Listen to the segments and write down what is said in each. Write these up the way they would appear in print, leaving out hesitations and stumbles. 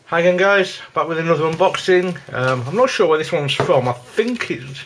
Hi again guys, back with another unboxing. I'm not sure where this one's from. I think it's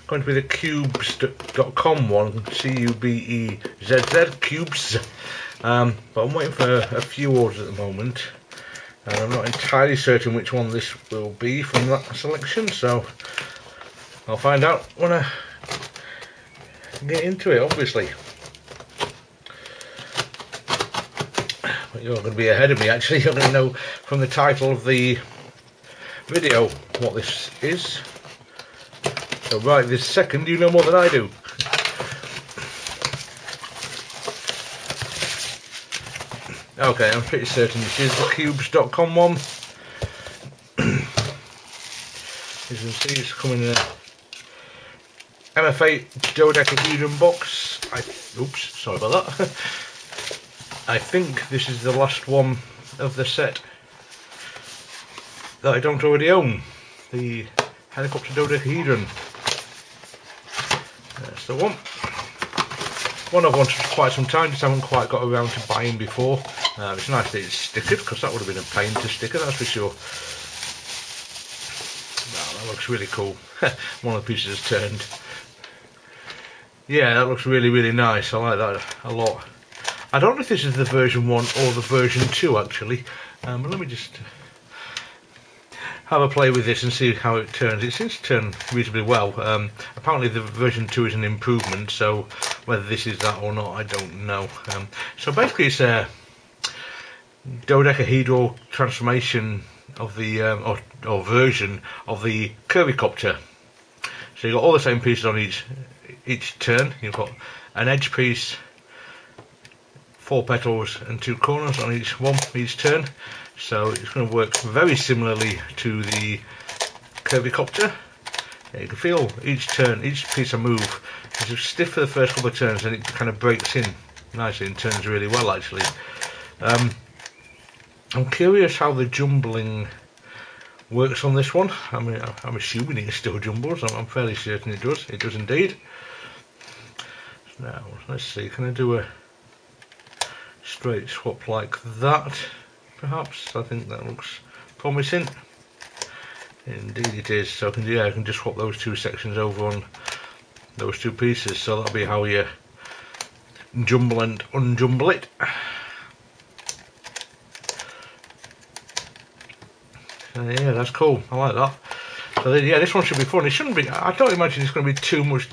going to be the cubes.com one, C-U-B-E-Z-Z, cubes. But I'm waiting for a few orders at the moment. And I'm not entirely certain which one this will be from that selection, so I'll find out when I get into it, obviously. You're going to be ahead of me actually. You're going to know from the title of the video what this is. So right this second you know more than I do. Okay, I'm pretty certain this is the cubes.com one. As you can see, it's coming in a mf8 Dodecahedron box. Oops, sorry about that. I think this is the last one of the set that I don't already own. The helicopter Dodecahedron. That's the one. One I've wanted for quite some time, just haven't quite got around to buying before. It's nice that it's stickered, because that would have been a pain to sticker, that's for sure. Wow, that looks really cool. One of the pieces has turned. Yeah, that looks really, really nice. I like that a lot. I don't know if this is the version 1 or the version 2 actually, but let me just have a play with this and see how it turns. It seems to turn reasonably well. Apparently the version 2 is an improvement, so whether this is that or not I don't know. So basically it's a dodecahedral transformation of the or version of the curvicopter. So you've got all the same pieces on each turn. You've got an edge piece, 4 petals and 2 corners on each turn, so it's going to work very similarly to the curvicopter. Yeah, you can feel each turn, each piece I move is stiff for the first couple of turns, and it kind of breaks in nicely and turns really well actually. I'm curious how the jumbling works on this one. I mean, I'm assuming it still jumbles. I'm fairly certain it does. It does indeed. Now let's see, can I do a straight swap like that perhaps? I think that looks promising. Indeed it is. So I can just swap those two sections over on those two pieces, so that'll be how you jumble and unjumble it. Yeah, that's cool. I like that. So yeah, this one should be fun. It shouldn't be. I don't imagine it's going to be too much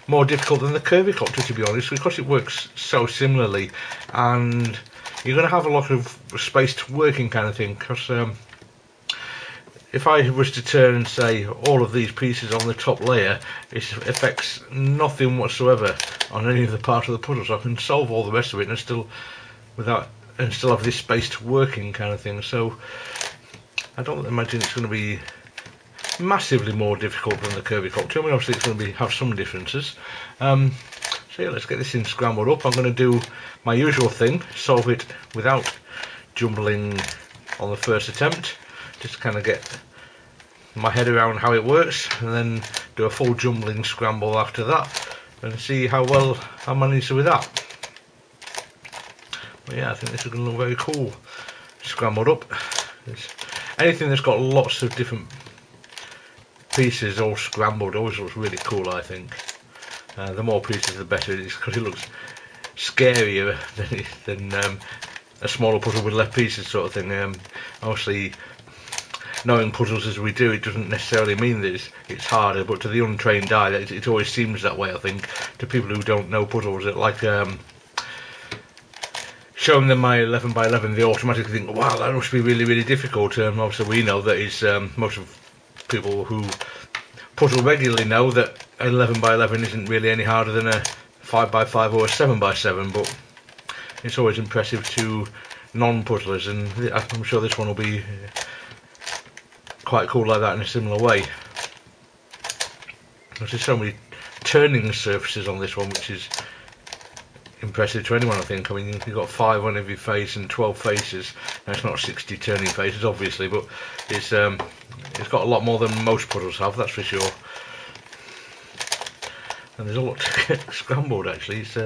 more difficult than the curvicopter, to be honest, because it works so similarly, and you're going to have a lot of space to work in, kind of thing. Because if I was to turn, say, all of these pieces on the top layer, it affects nothing whatsoever on any of the part of the puzzle. So I can solve all the rest of it and still have this space to work in, kind of thing. So I don't imagine it's going to be massively more difficult than the curvicopter. I mean, obviously it's going to have some differences. So yeah, let's get this thing scrambled up. I'm going to do my usual thing, solve it without jumbling on the first attempt, just to kind of get my head around how it works, and then do a full jumbling scramble after that and see how well I manage with that. But yeah, I think this is going to look very cool scrambled up. Anything that's got lots of different pieces all scrambled always looks really cool, I think. The more pieces the better it is, because it looks scarier than a smaller puzzle with less pieces, sort of thing. Obviously, knowing puzzles as we do, it doesn't necessarily mean that it's harder, but to the untrained eye it always seems that way, I think. To people who don't know puzzles, like showing them my 11 by 11, they automatically think, wow, that must be really, really difficult. Obviously we know that it's most of people who puzzle regularly know that 11 by 11 isn't really any harder than a 5 by 5 or a 7 by 7, but it's always impressive to non-puzzlers, and I'm sure this one will be quite cool like that in a similar way. There's so many turning surfaces on this one, which is impressive to anyone, I think. I mean, you've got 5 on every face and 12 faces. Now, it's not 60 turning faces, obviously, but it's got a lot more than most puzzles have, that's for sure. And there's a lot to get scrambled, actually. It's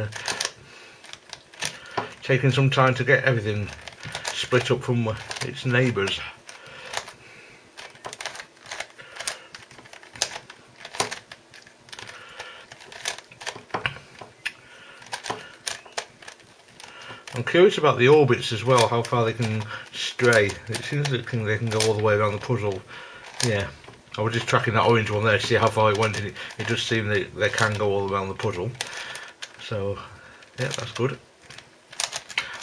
taking some time to get everything split up from its neighbours. I'm curious about the orbits as well, how far they can stray. It seems that they can go all the way around the puzzle. Yeah, I was just tracking that orange one there to see how far it went, and it does seem that they can go all around the puzzle. So, yeah, that's good.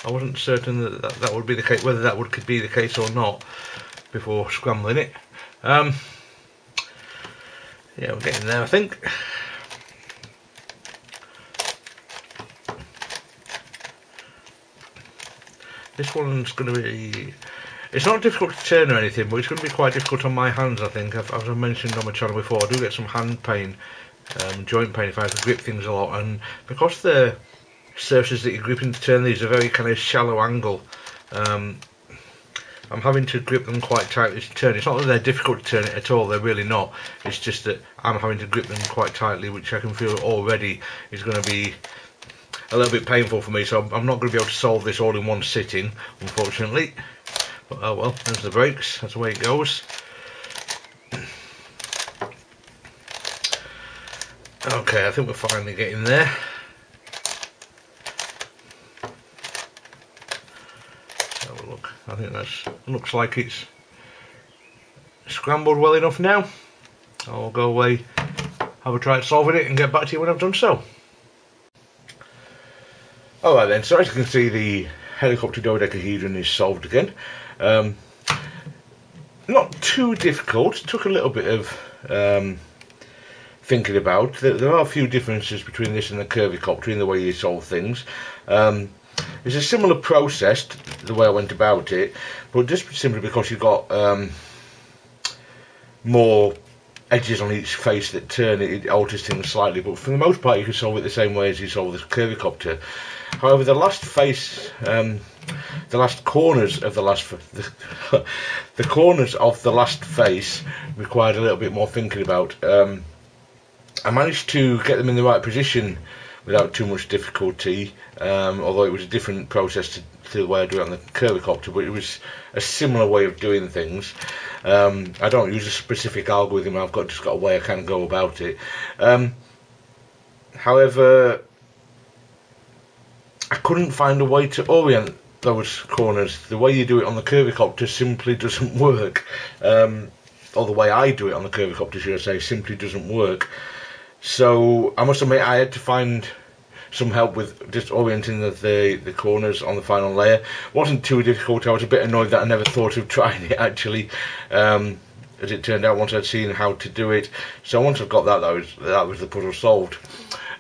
I wasn't certain that would be the case, whether that could be the case or not, before scrambling it. Yeah, we're getting there, I think. This one's going to be, it's not difficult to turn or anything, but it's going to be quite difficult on my hands, I think. As I mentioned on my channel before, I do get some hand pain, joint pain if I have to grip things a lot, and because the surfaces that you're gripping to turn these are very kind of shallow angle, I'm having to grip them quite tightly to turn. It's not that they're difficult to turn it at all, they're really not. It's just that I'm having to grip them quite tightly, which I can feel already is going to be a little bit painful for me, so I'm not going to be able to solve this all in one sitting, unfortunately. But oh well, there's the brakes, that's the way it goes. Okay, I think we're finally getting there. Have a look. I think that looks like it's scrambled well enough now. I'll go away, have a try at solving it, and get back to you when I've done so. Alright then, so as you can see, the helicopter dodecahedron is solved again. Not too difficult, took a little bit of thinking about. There are a few differences between this and the curvicopter in the way you solve things. It's a similar process, the way I went about it, but just simply because you've got more edges on each face that turn, it alters things slightly, but for the most part you can solve it the same way as you solve the curvicopter. However, the last face, the last corners of the last, the corners of the last face required a little bit more thinking about. I managed to get them in the right position without too much difficulty, although it was a different process to the way I do it on the curvicopter, but it was a similar way of doing things. I don't use a specific algorithm, I've just got a way I can go about it. However, I couldn't find a way to orient those corners. The way you do it on the curvicopter simply doesn't work, or the way I do it on the curvicopter, should I say, simply doesn't work. So I must admit I had to find some help with just orienting the corners on the final layer. It wasn't too difficult. I was a bit annoyed that I never thought of trying it actually, as it turned out, once I'd seen how to do it. So once I've got that, that was the puzzle solved.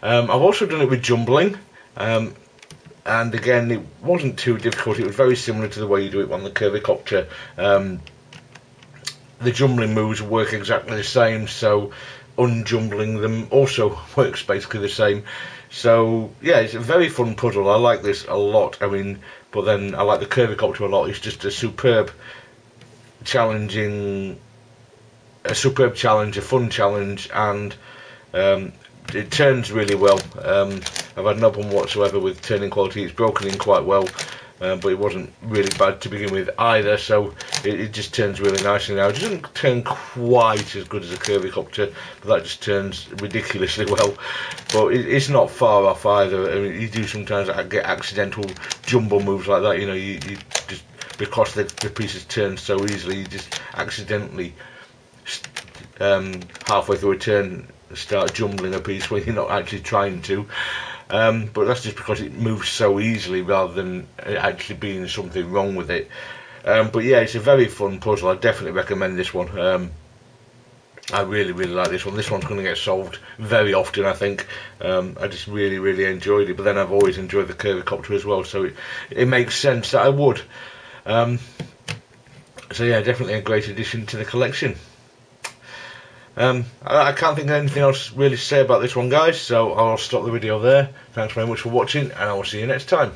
I've also done it with jumbling, and again it wasn't too difficult. It was very similar to the way you do it on the curvicopter. The jumbling moves work exactly the same, so unjumbling them also works basically the same. So yeah, it's a very fun puzzle. I like this a lot. I mean, but then I like the curvicopter a lot. It's just a superb challenge, a fun challenge, and it turns really well. I've had no problem whatsoever with turning quality. It's broken in quite well, but it wasn't really bad to begin with either, so it just turns really nicely now. It doesn't turn quite as good as a curvicopter, but that just turns ridiculously well. But it's not far off either. I mean, you do sometimes get accidental jumbo moves like that, you know, you just, because the pieces turn so easily, you just accidentally halfway through a turn start jumbling a piece when you're not actually trying to. But that's just because it moves so easily rather than actually being something wrong with it. But yeah, it's a very fun puzzle. I definitely recommend this one. I really like this one. This one's going to get solved very often, I think. I just really enjoyed it, but then I've always enjoyed the curvicopter as well, so it makes sense that I would. So yeah, definitely a great addition to the collection. I can't think of anything else really to say about this one, guys, so I'll stop the video there. Thanks very much for watching, and I will see you next time.